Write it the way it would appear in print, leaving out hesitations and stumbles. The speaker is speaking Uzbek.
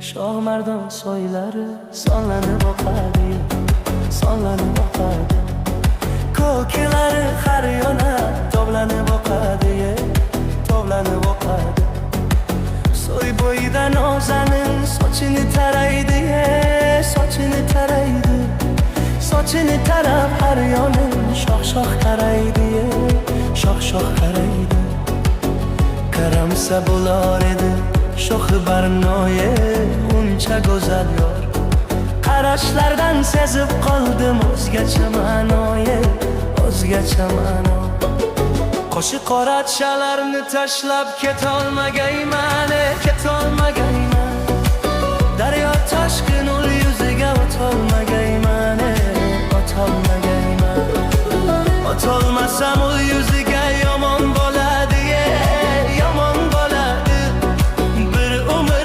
shoh mardon so'ylari sonlanib oqadi, sonlanib oqadi. Ko'klari har yona tovlanib oqadi, tovlanib oqadi. So'y bo'yida nozanin sochini taraydi, sochini taraydi. Sochini tarab har yonin shoh-shoh qaraydi, shoh-shoh qaraydi. Qaramsa bo'lar edi shoxi barnoye, uncha go'zal yor. Qarashlardan sezib qoldim o'zgacha ma'noye, o'zgacha ma'no. Qo'shi qorachalarni tashlab ketolmagayman, ketolmagayman. Daryo toshqin ul yuziga o'tolmagayman, o'tolmagayman. O'tolmasam ul